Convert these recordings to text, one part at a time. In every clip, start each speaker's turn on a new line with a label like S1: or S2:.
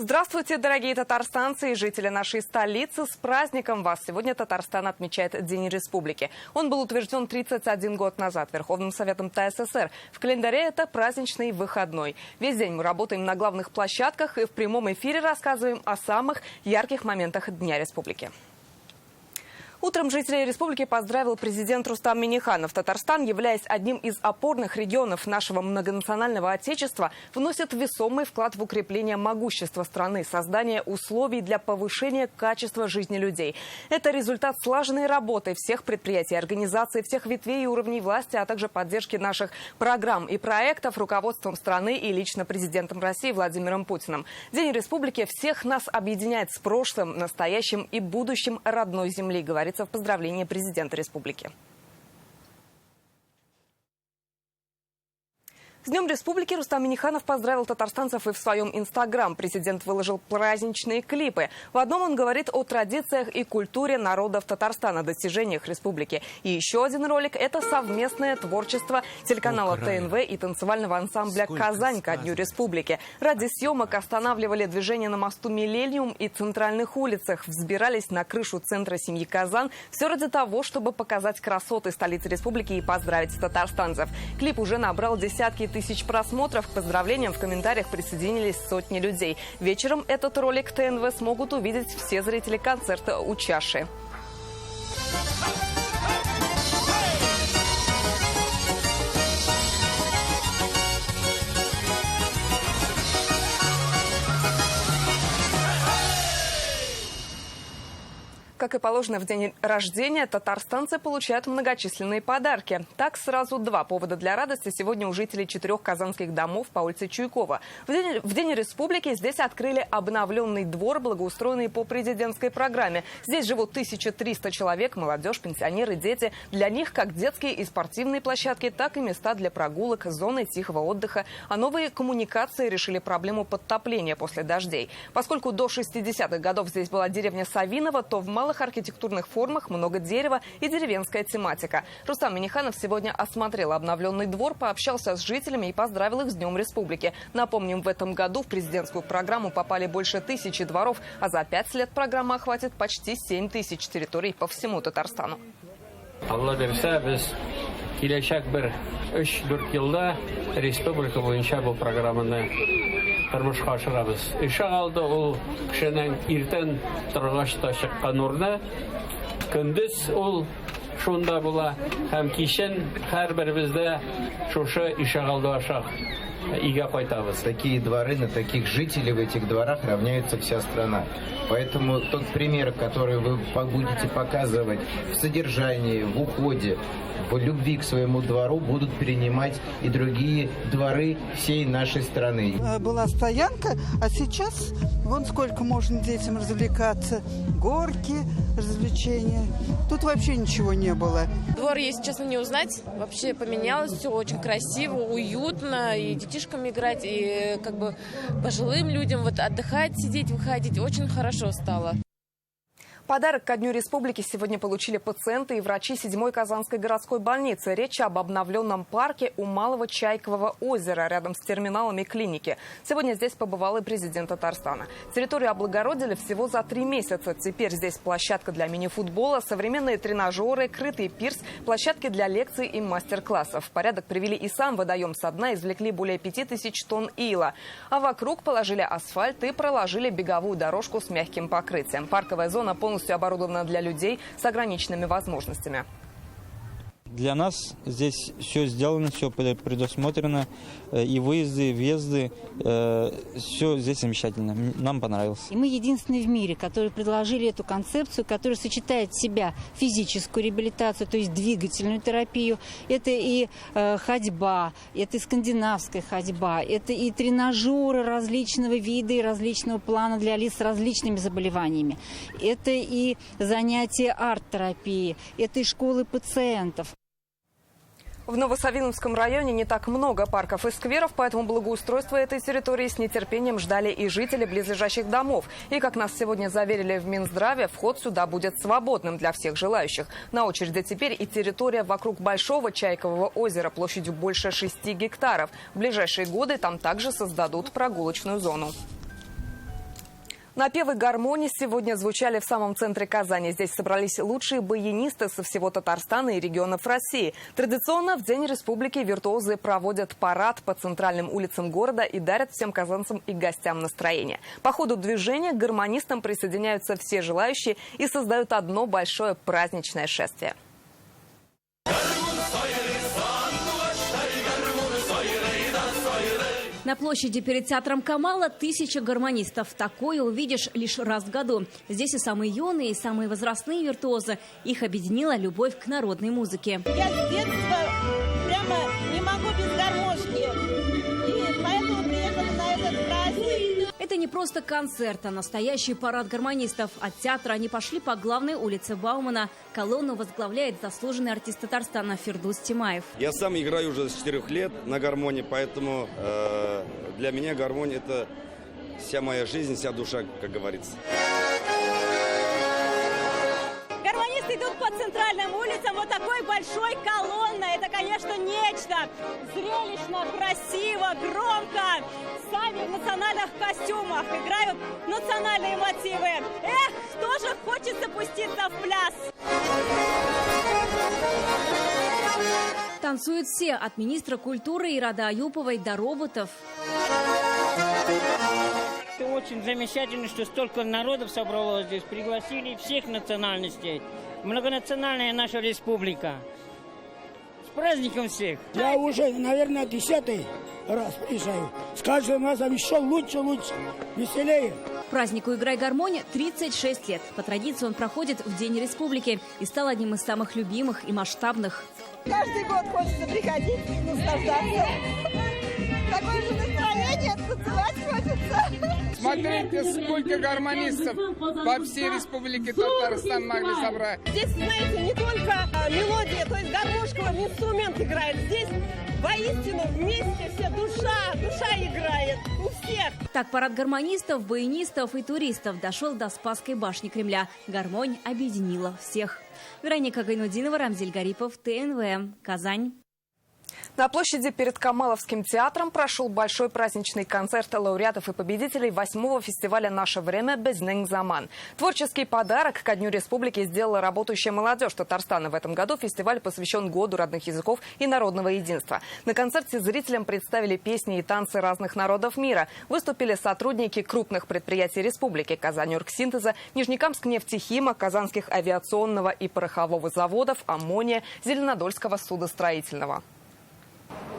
S1: Здравствуйте, дорогие татарстанцы и жители нашей столицы. С праздником вас! Сегодня Татарстан отмечает День Республики. Он был утвержден 31 год назад Верховным Советом ТССР. В календаре это праздничный выходной. Весь день мы работаем на главных площадках и в прямом эфире рассказываем о самых ярких моментах Дня Республики. Утром жителей республики поздравил президент Рустам Минниханов. Татарстан, являясь одним из опорных регионов нашего многонационального отечества, вносит весомый вклад в укрепление могущества страны, создание условий для повышения качества жизни людей. Это результат слаженной работы всех предприятий, организаций, всех ветвей и уровней власти, а также поддержки наших программ и проектов руководством страны и лично президентом России Владимиром Путиным. День республики всех нас объединяет с прошлым, настоящим и будущим родной земли, говорит в поздравлении президента республики. С Днем Республики Рустам Минниханов поздравил татарстанцев и в своем инстаграм. Президент выложил праздничные клипы. В одном он говорит о традициях и культуре народов Татарстана, достижениях республики. И еще один ролик – это совместное творчество телеканала ТНВ и танцевального ансамбля «Казань» ко Дню Республики. Ради съемок останавливали движение на мосту «Миллениум» и центральных улицах. Взбирались на крышу центра семьи Казан. Все ради того, чтобы показать красоты столицы республики и поздравить татарстанцев. Клип уже набрал десятки тысяч просмотров. К поздравлениям в комментариях присоединились сотни людей. Вечером этот ролик ТНВ смогут увидеть все зрители концерта у чаши. Как и положено в день рождения, татарстанцы получают многочисленные подарки. Так, сразу два повода для радости сегодня у жителей 4 казанских домов по улице Чуйкова. В день республики здесь открыли обновленный двор, благоустроенный по президентской программе. Здесь живут 1300 человек, молодежь, пенсионеры, дети. Для них как детские и спортивные площадки, так и места для прогулок, зоны тихого отдыха. А новые коммуникации решили проблему подтопления после дождей. Поскольку до 60-х годов здесь была деревня Савиново, то в малых архитектурных формах много дерева и деревенская тематика. Рустам Минниханов сегодня осмотрел обновленный двор, пообщался с жителями и поздравил их с Днем Республики. Напомним, в этом году в президентскую программу попали больше 1000 дворов, а за 5 лет программа охватит почти 7000 территорий по всему Татарстану.
S2: Киләчәк бер 3-4 елда республика буенча бу программаны тормышка ашырабыз. Ишак алды ул кешенең иртән торгач та чыккан урны, көндез ул шунда була һәм кичен һәрберебездә шушы ишак алды аша ига кайтабыз.
S3: Такие дворы, на таких жителей в этих дворах равняется вся страна. Поэтому тот пример, который вы будете показывать в содержании, в уходе, в любви к своему двору, будут перенимать и другие дворы всей нашей страны.
S4: Была стоянка, а сейчас вон сколько можно детям развлекаться. Горки, развлечения. Тут вообще ничего не было.
S5: Двор, если честно, не узнать. Вообще поменялось, все очень красиво, уютно. И детишкам играть, и как бы пожилым людям вот отдыхать, сидеть, выходить. Очень хорошо стало.
S1: Подарок ко Дню Республики сегодня получили пациенты и врачи 7-й Казанской городской больницы. Речь об обновленном парке у Малого Чайкового озера, рядом с терминалами клиники. Сегодня здесь побывал и президент Татарстана. Территорию облагородили всего за 3 месяца. Теперь здесь площадка для мини-футбола, современные тренажеры, крытый пирс, площадки для лекций и мастер-классов. В порядок привели и сам водоем со дна, извлекли более 5000 тонн ила. А вокруг положили асфальт и проложили беговую дорожку с мягким покрытием. Парковая зона полностью оборудована для людей с ограниченными возможностями.
S6: Для нас здесь все сделано, все предусмотрено, и выезды, и въезды, все здесь замечательно, нам понравилось.
S7: И мы единственные в мире, которые предложили эту концепцию, которая сочетает в себя физическую реабилитацию, то есть двигательную терапию, это и ходьба, это и скандинавская ходьба, это и тренажеры различного вида и различного плана для лиц с различными заболеваниями, это и занятия арт-терапии, это и школы пациентов.
S1: В Новосавиновском районе не так много парков и скверов, поэтому благоустройство этой территории с нетерпением ждали и жители близлежащих домов. И, как нас сегодня заверили в Минздраве, вход сюда будет свободным для всех желающих. На очереди теперь и территория вокруг Большого Чайкового озера площадью больше 6 гектаров. В ближайшие годы там также создадут прогулочную зону. Напевы гармонии сегодня звучали в самом центре Казани. Здесь собрались лучшие баянисты со всего Татарстана и регионов России. Традиционно в День Республики виртуозы проводят парад по центральным улицам города и дарят всем казанцам и гостям настроение. По ходу движения к гармонистам присоединяются все желающие и создают одно большое праздничное шествие.
S8: На площади перед театром Камала 1000 гармонистов. Такое увидишь лишь раз в году. Здесь и самые юные, и самые возрастные виртуозы. Их объединила любовь к народной музыке.
S9: Я с детства прямо не могу без гармошки. И поэтому приехала на этот праздник.
S8: Это не просто концерт, а настоящий парад гармонистов. От театра они пошли по главной улице Баумана. Колонну возглавляет заслуженный артист Татарстана Фирдус Тимаев.
S10: Я сам играю уже с 4 лет на гармонии, поэтому для меня гармония – это вся моя жизнь, вся душа, как говорится.
S9: Гармонисты идут по центральным улицам вот такой большой колонной. Это, конечно, нечто. Зрелищно, красиво, громко. Сами в национальных костюмах играют национальные мотивы. Эх, тоже хочется пуститься в пляс.
S8: Танцуют все, от министра культуры Ирады Аюповой до роботов.
S11: Это очень замечательно, что столько народов собралось здесь. Пригласили всех национальностей. Многонациональная наша республика. С праздником всех!
S12: Я уже, наверное, 10-й раз приезжаю. С каждым разом еще лучше, веселее.
S8: Празднику «Играй гармония» 36 лет. По традиции он проходит в День Республики и стал одним из самых любимых и масштабных.
S9: Каждый год хочется приходить и наслаждаться. Такое же настроение, танцевать хочется.
S13: Смотрите, сколько гармонистов по всей республике Татарстан могли собрать.
S9: Здесь, знаете, не только мелодия, то есть гармошковый инструмент играет. Здесь воистину вместе все душа играет у всех.
S8: Так парад гармонистов, баянистов и туристов дошел до Спасской башни Кремля. Гармонь объединила всех. Вероника Гайнудинова, Рамзиль Гарипов, ТНВ, Казань.
S1: На площади перед Камаловским театром прошел большой праздничный концерт лауреатов и победителей 8-го фестиваля «Наше время. Безнен Заман». Творческий подарок ко Дню Республики сделала работающая молодежь Татарстана. В этом году фестиваль посвящен Году родных языков и народного единства. На концерте зрителям представили песни и танцы разных народов мира. Выступили сотрудники крупных предприятий республики: Казань-Оргсинтеза, Нижнекамск-нефтехима, Казанских авиационного и порохового заводов, Аммония, Зеленодольского судостроительного.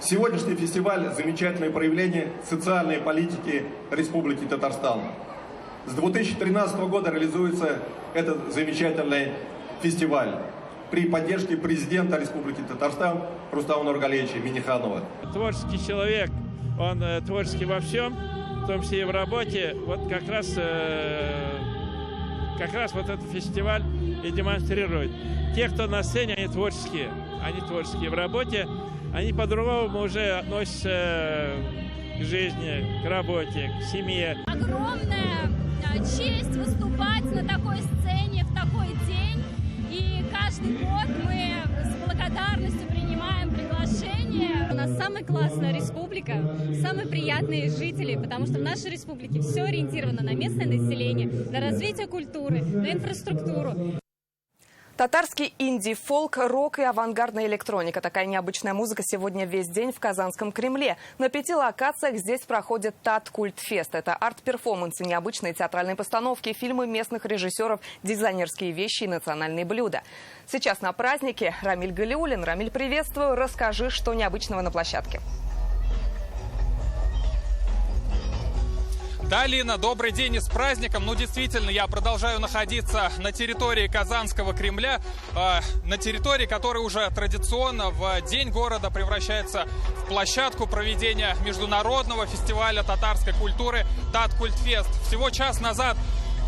S14: Сегодняшний фестиваль – замечательное проявление социальной политики Республики Татарстан. С 2013 года реализуется этот замечательный фестиваль при поддержке президента Республики Татарстан Рустама Нургалиевича Минниханова.
S15: Творческий человек, он творческий во всем, в том числе и в работе. Вот как раз вот этот фестиваль и демонстрирует. Те, кто на сцене, они творческие в работе. Они по-другому уже относятся к жизни, к работе, к семье.
S16: Огромная честь выступать на такой сцене в такой день. И каждый год мы с благодарностью принимаем приглашение. У нас самая классная республика, самые приятные жители, потому что в нашей республике все ориентировано на местное население, на развитие культуры, на инфраструктуру.
S1: Татарский инди-фолк, рок и авангардная электроника. Такая необычная музыка сегодня весь день в Казанском Кремле. На 5 локациях здесь проходит ТАТ-Культфест. Это арт-перформансы, необычные театральные постановки, фильмы местных режиссеров, дизайнерские вещи и национальные блюда. Сейчас на празднике Рамиль Галиуллин. Рамиль, приветствую. Расскажи, что необычного на площадке.
S17: Да, Лина, добрый день и с праздником. Ну, действительно, я продолжаю находиться на территории Казанского Кремля, на территории, которая уже традиционно в День города превращается в площадку проведения международного фестиваля татарской культуры ТАТ-Культфест. Всего час назад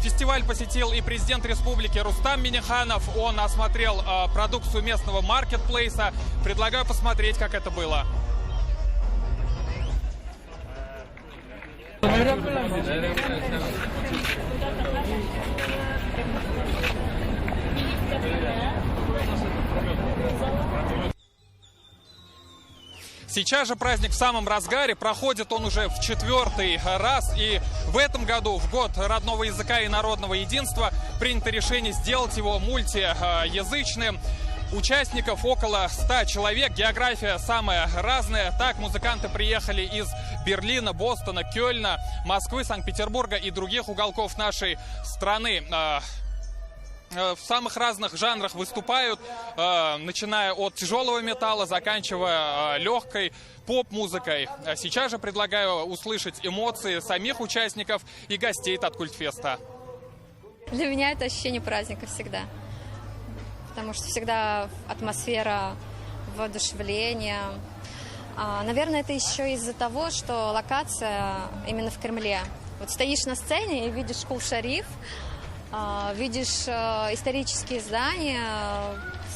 S17: фестиваль посетил и президент республики Рустам Минниханов. Он осмотрел продукцию местного маркетплейса. Предлагаю посмотреть, как это было. Сейчас же праздник в самом разгаре, проходит он уже в 4-й раз, и в этом году, в год родного языка и народного единства, принято решение сделать его мультиязычным. Участников около 100 человек, география самая разная. Так, музыканты приехали из Берлина, Бостона, Кёльна, Москвы, Санкт-Петербурга и других уголков нашей страны. В самых разных жанрах выступают, начиная от тяжелого металла, заканчивая легкой поп-музыкой. Сейчас же предлагаю услышать эмоции самих участников и гостей Таткультфеста.
S18: Для меня это ощущение праздника всегда. Потому что всегда атмосфера воодушевления. Наверное, это еще из-за того, что локация именно в Кремле. Вот стоишь на сцене и видишь Кул-Шариф, видишь исторические здания,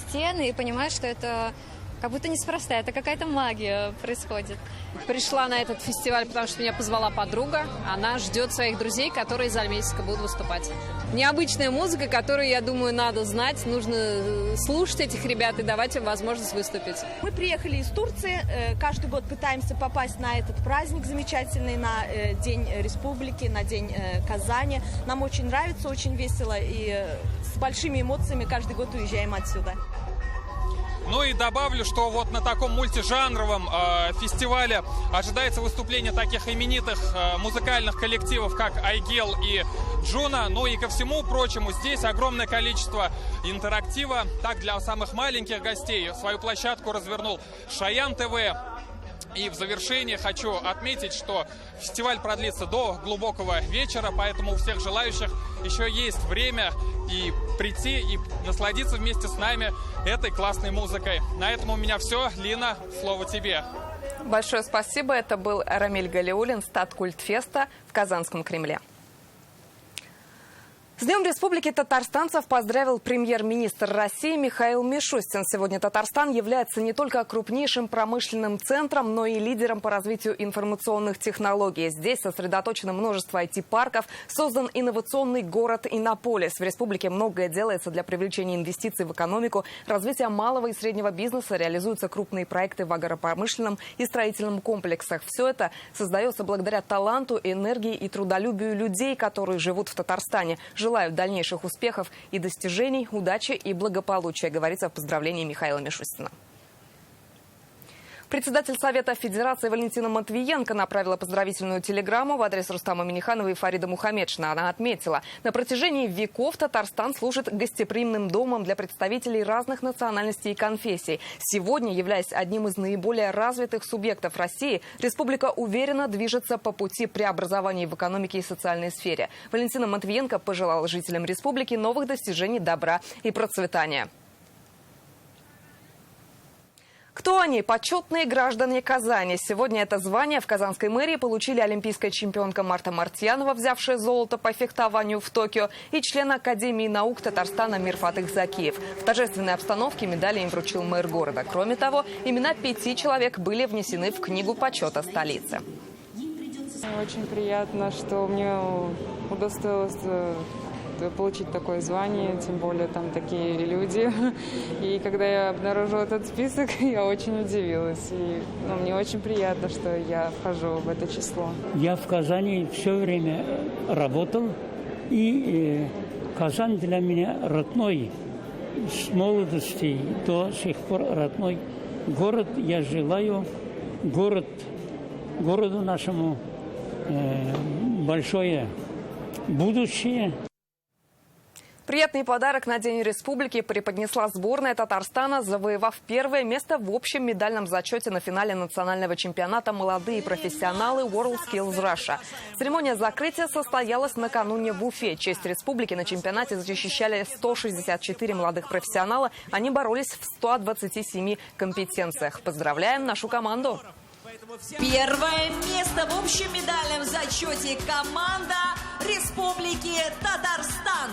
S18: стены и понимаешь, что это как будто неспроста, это какая-то магия происходит.
S19: Пришла на этот фестиваль, потому что меня позвала подруга. Она ждет своих друзей, которые из Альметьевска будут выступать. Необычная музыка, которую, я думаю, надо знать. Нужно слушать этих ребят и давать им возможность выступить.
S20: Мы приехали из Турции. Каждый год пытаемся попасть на этот праздник замечательный, на День Республики, на День Казани. Нам очень нравится, очень весело. И с большими эмоциями каждый год уезжаем отсюда.
S17: Ну и добавлю, что вот на таком мультижанровом фестивале ожидается выступление таких именитых музыкальных коллективов, как Айгел и Джуна. Ну и ко всему прочему, здесь огромное количество интерактива. Так, для самых маленьких гостей свою площадку развернул Шаян ТВ. И в завершение хочу отметить, что фестиваль продлится до глубокого вечера, поэтому у всех желающих еще есть время и прийти и насладиться вместе с нами этой классной музыкой. На этом у меня все. Лина, слово тебе.
S1: Большое спасибо. Это был Рамиль Галиуллин с Таткультфеста в Казанском Кремле. С Днем Республики татарстанцев поздравил премьер-министр России Михаил Мишустин. Сегодня Татарстан является не только крупнейшим промышленным центром, но и лидером по развитию информационных технологий. Здесь сосредоточено множество IT-парков, создан инновационный город Иннополис. В республике многое делается для привлечения инвестиций в экономику, развития малого и среднего бизнеса, реализуются крупные проекты в агропромышленном и строительном комплексах. Все это создается благодаря таланту, энергии и трудолюбию людей, которые живут в Татарстане. Желаю дальнейших успехов и достижений, удачи и благополучия, говорится в поздравлении Михаила Мишустина. Председатель Совета Федерации Валентина Матвиенко направила поздравительную телеграмму в адрес Рустама Минниханова и Фарида Мухамедшина. Она отметила, на протяжении веков Татарстан служит гостеприимным домом для представителей разных национальностей и конфессий. Сегодня, являясь одним из наиболее развитых субъектов России, республика уверенно движется по пути преобразования в экономике и социальной сфере. Валентина Матвиенко пожелала жителям республики новых достижений, добра и процветания. Кто они? Почетные граждане Казани. Сегодня это звание в Казанской мэрии получили олимпийская чемпионка Марта Мартьянова, взявшая золото по фехтованию в Токио, и член Академии наук Татарстана Мирфат Ихзакиев. В торжественной обстановке медали им вручил мэр города. Кроме того, имена 5 человек были внесены в книгу почета столицы.
S21: Очень приятно, что мне удостоилось получить такое звание, тем более там такие люди. И когда я обнаружила этот список, я очень удивилась. И мне очень приятно, что я вхожу в это число.
S22: Я в Казани все время работал, и Казань для меня родной, с молодости до сих пор родной город. Я желаю городу нашему большое будущее.
S1: Приятный подарок на День Республики преподнесла сборная Татарстана, завоевав первое место в общем медальном зачете на финале национального чемпионата «Молодые профессионалы WorldSkills Russia». Церемония закрытия состоялась накануне в Уфе. Честь республики на чемпионате защищали 164 молодых профессионала. Они боролись в 127 компетенциях. Поздравляем нашу команду!
S23: Первое место в общем медальном зачете команда Республики Татарстан.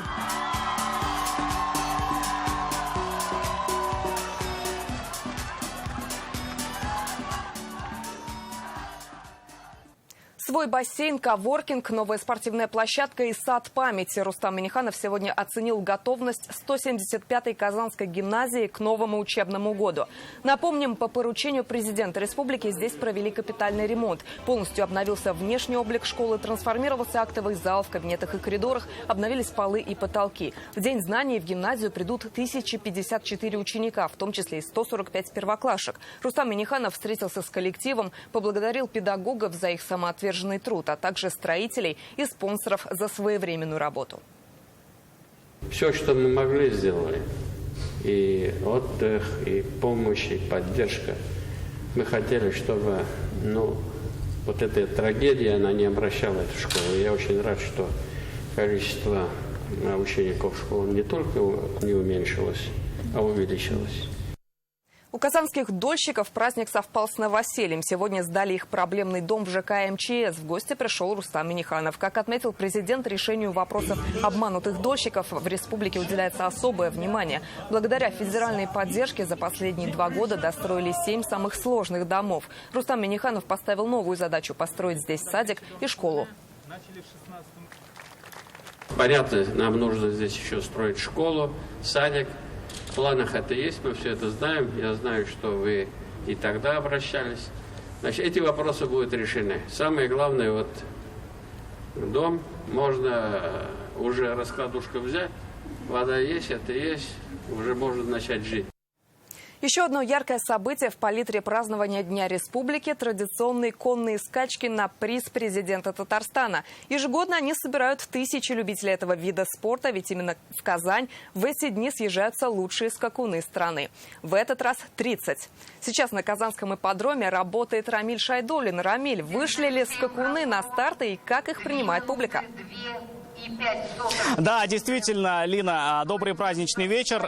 S1: С Свой бассейн, коворкинг, новая спортивная площадка и сад памяти. Рустам Минниханов сегодня оценил готовность 175-й Казанской гимназии к новому учебному году. Напомним, по поручению президента республики здесь провели капитальный ремонт. Полностью обновился внешний облик школы, трансформировался актовый зал, в кабинетах и коридорах, обновились полы и потолки. В День знаний в гимназию придут 1054 ученика, в том числе и 145 первоклашек. Рустам Минниханов встретился с коллективом, поблагодарил педагогов за их самоотверженность, труд, а также строителей и спонсоров за своевременную работу.
S2: Все, что мы могли, сделали. И отдых, и помощь, и поддержка. Мы хотели, чтобы вот эта трагедия, она не обращалась в школу. Я очень рад, что количество учеников школы не только не уменьшилось, а увеличилось.
S1: У казанских дольщиков праздник совпал с новосельем. Сегодня сдали их проблемный дом в ЖК МЧС. В гости пришел Рустам Минниханов. Как отметил президент, решению вопросов обманутых дольщиков в республике уделяется особое внимание. Благодаря федеральной поддержке за последние 2 года достроили 7 самых сложных домов. Рустам Минниханов поставил новую задачу – построить здесь садик и школу.
S2: Понятно, нам нужно здесь еще строить школу, садик. В планах это есть, мы все это знаем. Я знаю, что вы и тогда обращались. Значит, эти вопросы будут решены. Самое главное, вот дом можно уже раскладушку взять, вода есть, это есть, уже можно начать жить.
S1: Еще одно яркое событие в палитре празднования Дня Республики – традиционные конные скачки на приз президента Татарстана. Ежегодно они собирают тысячи любителей этого вида спорта, ведь именно в Казань в эти дни съезжаются лучшие скакуны страны. В этот раз 30. Сейчас на Казанском ипподроме работает Рамиль Шайдуллин. Рамиль, вышли ли скакуны на старты и как их принимает публика?
S3: Да, действительно, Лина, добрый праздничный вечер.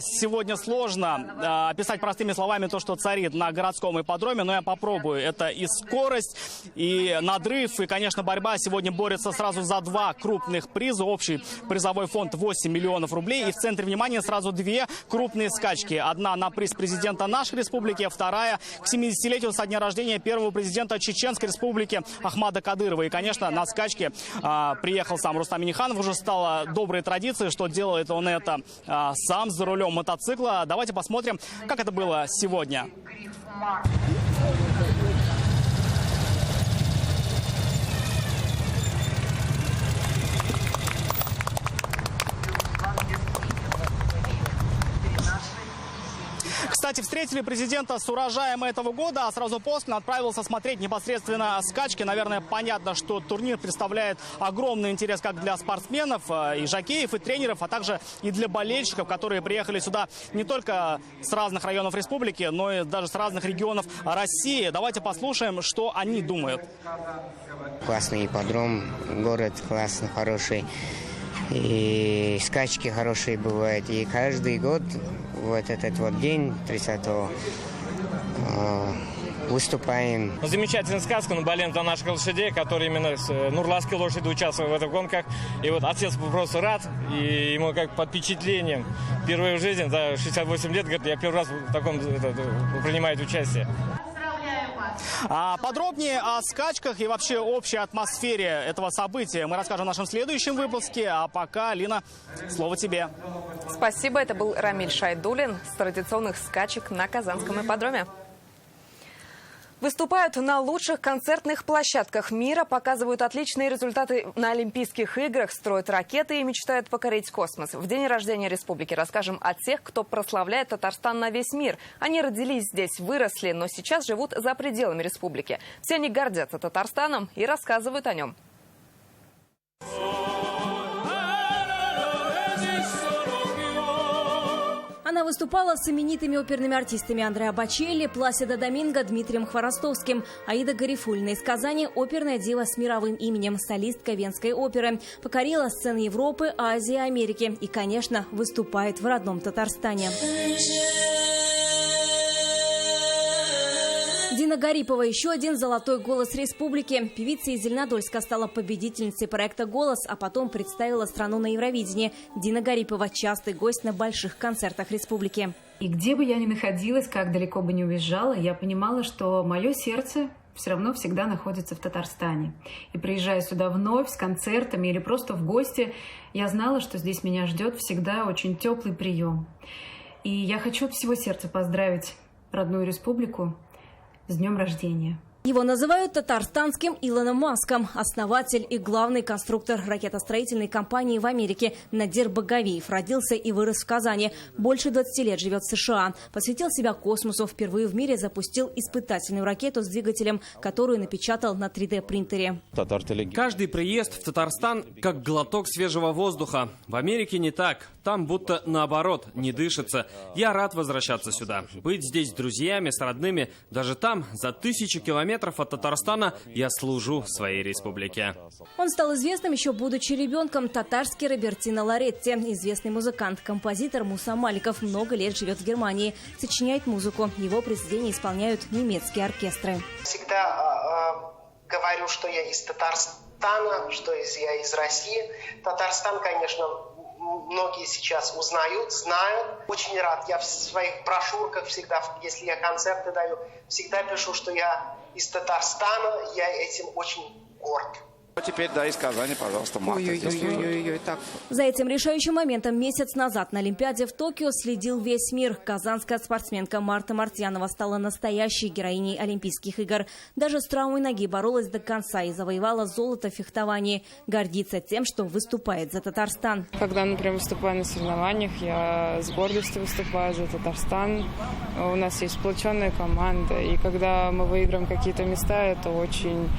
S3: Сегодня сложно описать простыми словами то, что царит на городском ипподроме, но я попробую. Это и скорость, и надрыв, и, конечно, борьба. Сегодня борется сразу за 2 крупных приза. Общий призовой фонд 8 миллионов рублей. И в центре внимания сразу 2 крупные скачки. Одна на приз президента нашей республики, вторая к 70-летию со дня рождения первого президента Чеченской республики Ахмада Кадырова. И, конечно, на скачке приехал сам Рустам Минниханов. Уже стало доброй традицией, что делает он это сам за рулем мотоцикла. Давайте посмотрим, как это было сегодня. Кстати, встретили президента с урожаем этого года, а сразу после отправился смотреть непосредственно скачки. Наверное, понятно, что турнир представляет огромный интерес как для спортсменов, и жокеев, и тренеров, а также и для болельщиков, которые приехали сюда не только с разных районов республики, но и даже с разных регионов России. Давайте послушаем, что они думают.
S4: Классный ипподром, город классный, хороший. И скачки хорошие бывают. И каждый год вот этот вот день 30-го выступаем.
S24: Замечательная сказка, мы болеем за наших лошадей, которые именно с нурласской лошадью участвуют в этих гонках. И вот отец просто рад, и ему как под впечатлением. Впервые в жизни, за 68 лет, говорит, я первый раз в таком принимаю участие.
S3: А подробнее о скачках и вообще общей атмосфере этого события мы расскажем в нашем следующем выпуске. А пока, Лина, слово тебе.
S1: Спасибо. Это был Рамиль Шайдуллин с традиционных скачек на Казанском ипподроме. Выступают на лучших концертных площадках мира, показывают отличные результаты на Олимпийских играх, строят ракеты и мечтают покорить космос. В день рождения республики расскажем о тех, кто прославляет Татарстан на весь мир. Они родились здесь, выросли, но сейчас живут за пределами республики. Все они гордятся Татарстаном и рассказывают о нем.
S8: Она выступала с именитыми оперными артистами Андреа Бочелли, Пласидо Доминго, Дмитрием Хворостовским. Аида Гарифульна из Казани – оперная дива с мировым именем, солистка Венской оперы. Покорила сцены Европы, Азии, Америки. И, конечно, выступает в родном Татарстане. Дина Гарипова – еще один золотой голос республики. Певица из Зеленодольска стала победительницей проекта «Голос», а потом представила страну на Евровидении. Дина Гарипова – частый гость на больших концертах республики.
S25: И где бы я ни находилась, как далеко бы ни уезжала, я понимала, что мое сердце
S5: все равно всегда находится в Татарстане. И приезжая сюда вновь с концертами или просто в гости, я знала, что здесь меня ждет всегда очень теплый прием. И я хочу от всего сердца поздравить родную республику с днем рождения.
S8: Его называют татарстанским Илоном Маском. Основатель и главный конструктор ракетостроительной компании в Америке Надир Багавиев родился и вырос в Казани. Больше 20 лет живет в США. Посвятил себя космосу. Впервые в мире запустил испытательную ракету с двигателем, которую напечатал на 3D-принтере.
S6: Каждый приезд в Татарстан как глоток свежего воздуха. В Америке не так. Там будто наоборот, не дышится. Я рад возвращаться сюда. Быть здесь с друзьями, с родными. Даже там, за 1000 километров от Татарстана, я служу своей республике.
S8: Он стал известным еще будучи ребенком. Татарский Робертино Лоретти, известный музыкант, композитор Муса Маликов, много лет живет в Германии. Сочиняет музыку. Его произведения исполняют немецкие оркестры.
S7: Всегда говорю, что я из Татарстана, что я из России. Татарстан, конечно, многие сейчас узнают, знают. Очень рад. Я в своих брошюрках всегда, если я концерты даю, всегда пишу, что я из Татарстана. Я этим очень горд.
S10: Теперь, да, из Казани, пожалуйста, Марта.
S8: Так. За этим решающим моментом месяц назад на Олимпиаде в Токио следил весь мир. Казанская спортсменка Марта Мартьянова стала настоящей героиней Олимпийских игр. Даже с травмой ноги боролась до конца и завоевала золото в фехтовании. Гордится тем, что выступает за Татарстан.
S21: Когда, например, выступаю на соревнованиях, я с гордостью выступаю за Татарстан. У нас есть сплоченная команда. И когда мы выиграем какие-то места, это очень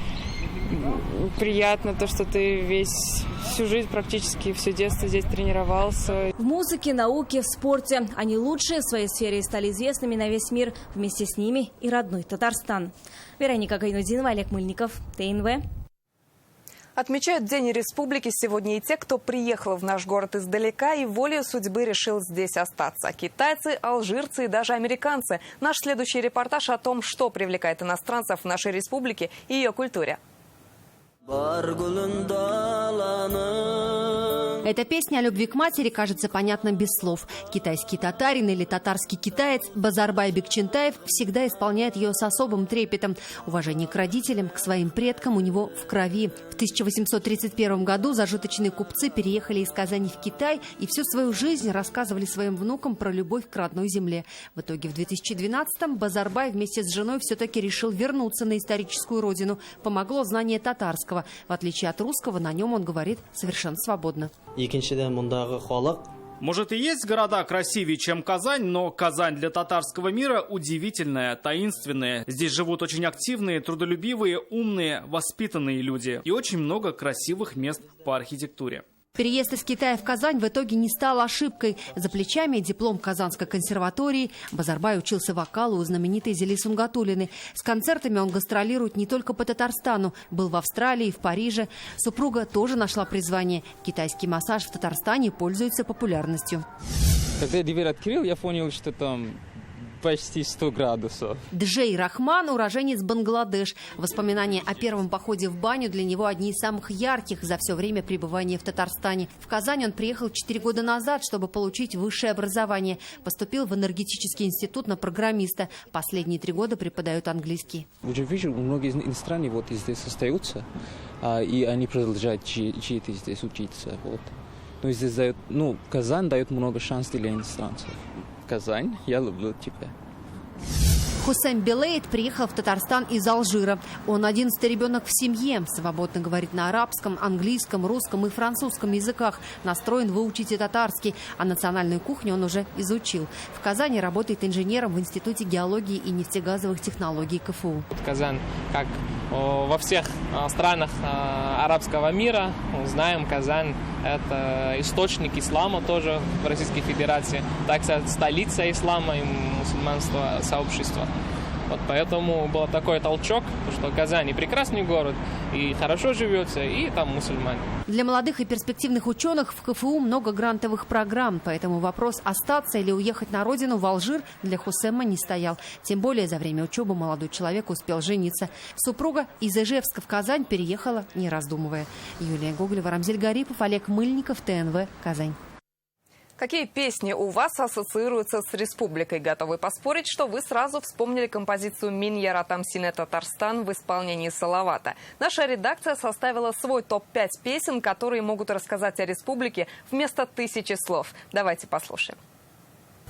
S21: приятно, то, что ты всю жизнь практически, все детство здесь тренировался.
S8: В музыке, науке, в спорте. Они лучшие в своей сфере и стали известными на весь мир. Вместе с ними и родной Татарстан. Вероника Гайнудинова, Олег Мыльников, ТНВ.
S1: Отмечают День Республики сегодня и те, кто приехал в наш город издалека и волею судьбы решил здесь остаться. Китайцы, алжирцы и даже американцы. Наш следующий репортаж о том, что привлекает иностранцев в нашей республике и ее культуре.
S25: Эта песня о любви к матери кажется понятна без слов. Китайский татарин или татарский китаец Базарбай Бекчентаев всегда исполняет ее с особым трепетом. Уважение к родителям, к своим предкам у него в крови. В 1831 году зажиточные купцы переехали из Казани в Китай и всю свою жизнь рассказывали своим внукам про любовь к родной земле. В итоге в 2012-м Базарбай вместе с женой все-таки решил вернуться на историческую родину. Помогло знание татарского. В отличие от русского, на нем он говорит совершенно свободно.
S3: Может, и есть города красивее, чем Казань, но Казань для татарского мира удивительная, таинственная. Здесь живут очень активные, трудолюбивые, умные, воспитанные люди. И очень много красивых мест по архитектуре.
S25: Переезд из Китая в Казань в итоге не стал ошибкой. За плечами диплом Казанской консерватории. Базарбай учился вокалу у знаменитой Зели Сунгатуллиной. С концертами он гастролирует не только по Татарстану. Был в Австралии, в Париже. Супруга тоже нашла призвание. Китайский массаж в Татарстане пользуется популярностью.
S26: Когда я дверь открыл, я понял, что там почти 100 градусов.
S25: Джей Рахман – уроженец Бангладеш. Воспоминания о первом походе в баню для него одни из самых ярких за все время пребывания в Татарстане. В Казань он приехал 4 года назад, чтобы получить высшее образование. Поступил в энергетический институт на программиста. Последние 3 года преподает английский.
S26: Уже вижу, многие иностранцы здесь остаются, и они продолжают жить здесь, учиться. Но здесь Казань дает много шансов для иностранцев. Казань, я люблю тебя.
S25: Хусейн Белейд приехал в Татарстан из Алжира. Он 11-й ребенок в семье. Свободно говорит на арабском, английском, русском и французском языках. Настроен выучить и татарский. А национальную кухню он уже изучил. В Казани работает инженером в Институте геологии и нефтегазовых технологий КФУ.
S27: Казань, как во всех странах арабского мира, знаем, Казань – это источник ислама тоже в Российской Федерации. Так сказать, столица ислама и мусульманского сообщества. Поэтому был такой толчок, что Казань прекрасный город, и хорошо живется, и там мусульмане.
S25: Для молодых и перспективных ученых в КФУ много грантовых программ, поэтому вопрос остаться или уехать на родину в Алжир для Хусема не стоял. Тем более за время учебы молодой человек успел жениться. Супруга из Ижевска в Казань переехала, не раздумывая. Юлия Гоголева, Рамзель Гарипов, Олег Мыльников, ТНВ, Казань.
S1: Какие песни у вас ассоциируются с республикой? Готовы поспорить, что вы сразу вспомнили композицию «Мин яратам сине Татарстан» в исполнении Салавата. Наша редакция составила свой топ-5 песен, которые могут рассказать о республике вместо 1000 слов. Давайте послушаем.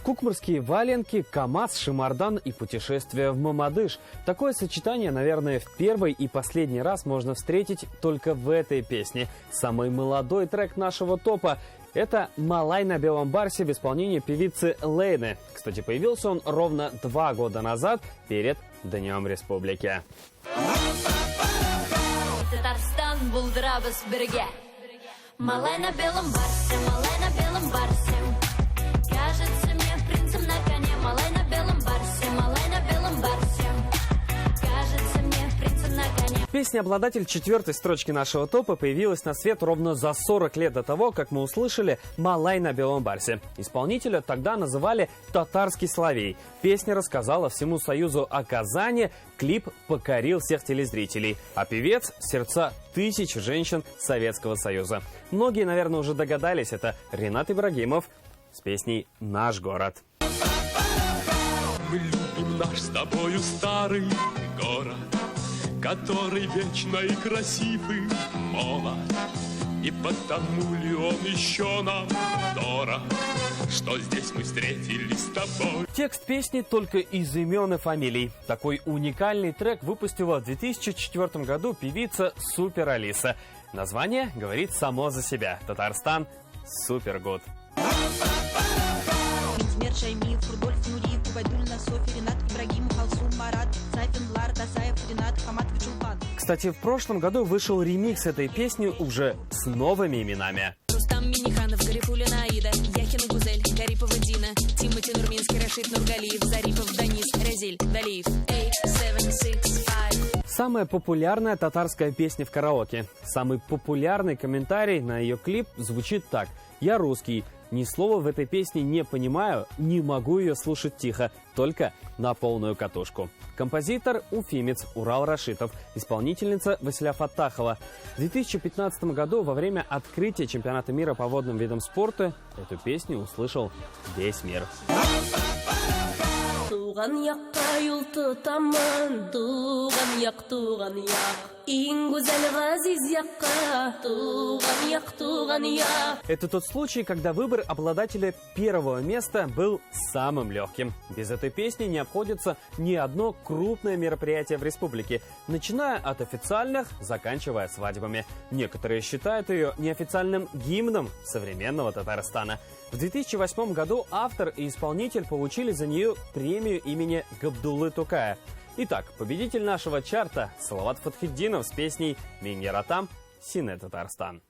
S9: Кукмарские валенки, КамАЗ, Шимардан и путешествие в Мамадыш. Такое сочетание, наверное, в первый и последний раз можно встретить только в этой песне. Самый молодой трек нашего топа – это «Малай на белом барсе» в исполнении певицы Лейны. Кстати, появился он ровно 2 года назад, перед Днем Республики.
S11: Татарстан булдырабыз бірге. Малай на белом барсе, малай на белом барсе. Кажется мне принцем на коне. Малай на белом барсе, малай на белом барсе. Кажется мне принцем на коне.
S9: Песня, обладатель 4-й строчки нашего топа, появилась на свет ровно за 40 лет до того, как мы услышали «Малай на белом барсе». Исполнителя тогда называли «Татарский Соловей». Песня рассказала всему Союзу о Казани, клип покорил всех телезрителей, а певец – сердца тысяч женщин Советского Союза. Многие, наверное, уже догадались, это Ренат Ибрагимов с песней «Наш город».
S12: Мы любим наш с тобою старый город, который вечно и красивый молод. И потому ли он еще нам дорог, что здесь мы встретились с тобой.
S9: Текст песни только из имен и фамилий. Такой уникальный трек выпустила в 2004 году певица Супер Алиса. Название говорит само за себя. Татарстан Супер Гуд. Кстати, в прошлом году вышел ремикс этой песни уже с новыми именами.
S11: Рустам Миниханов, Гарифуллин Аида, Яхина Гузель, Гарипова Дина, Тимати Нурминский, Рашид Нургалиев, Зарипов Данис, Разиль Далиев. 8, 7, 6, 5.
S9: Самая популярная татарская песня в караоке. Самый популярный комментарий на ее клип звучит так: «Я русский. Ни слова в этой песне не понимаю, не могу ее слушать тихо, только на полную катушку». Композитор – уфимец Урал Рашитов, исполнительница Василя Фаттахова. В 2015 году во время открытия чемпионата мира по водным видам спорта эту песню услышал весь мир. Это тот случай, когда выбор обладателя первого места был самым легким. Без этой песни не обходится ни одно крупное мероприятие в республике, начиная от официальных, заканчивая свадьбами. Некоторые считают ее неофициальным гимном современного Татарстана. В 2008 году автор и исполнитель получили за нее премию имени Габдуллы Тукая. Итак, победитель нашего чарта – Салават Фатхетдинов с песней «Мин яратам сине Татарстан».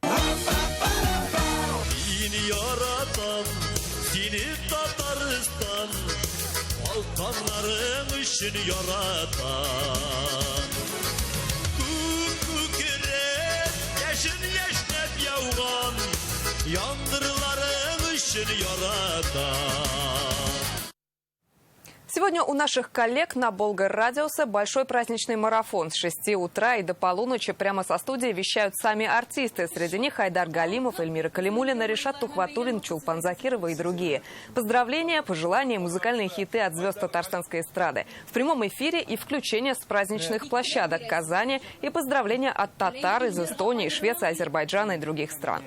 S1: Сегодня у наших коллег на Болгар-радиусе большой праздничный марафон. С 6 утра и до полуночи прямо со студии вещают сами артисты. Среди них Айдар Галимов, Эльмира Калимуллина, Решат Тухватуллин, Чулпан Закирова и другие. Поздравления, пожелания, музыкальные хиты от звезд татарстанской эстрады. В прямом эфире и включение с праздничных площадок Казани и поздравления от татар из Эстонии, Швеции, Азербайджана и других стран.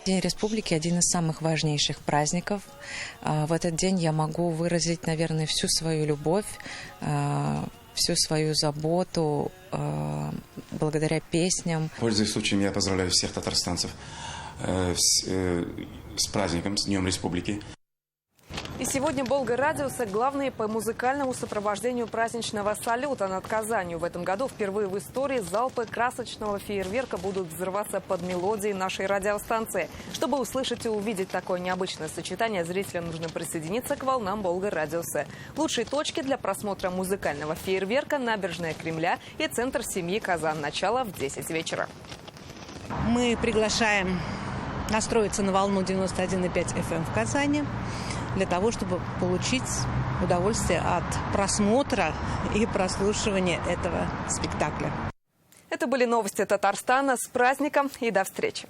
S13: День Республики – один из самых важнейших праздников. В этот день я могу выразить, наверное, всю свою любовь, всю свою заботу благодаря песням.
S14: Пользуясь случаем, я поздравляю всех татарстанцев с праздником, с Днем Республики.
S1: И сегодня Болгар-радиуса главные по музыкальному сопровождению праздничного салюта над Казанью. В этом году впервые в истории залпы красочного фейерверка будут взрываться под мелодии нашей радиостанции. Чтобы услышать и увидеть такое необычное сочетание, зрителям нужно присоединиться к волнам Болгар-радиуса. Лучшие точки для просмотра музыкального фейерверка – набережная Кремля и центр семьи Казан. Начало в 10 вечера.
S15: Мы приглашаем настроиться на волну 91,5 FM в Казани, для того, чтобы получить удовольствие от просмотра и прослушивания этого спектакля.
S1: Это были новости Татарстана. С праздником и до встречи.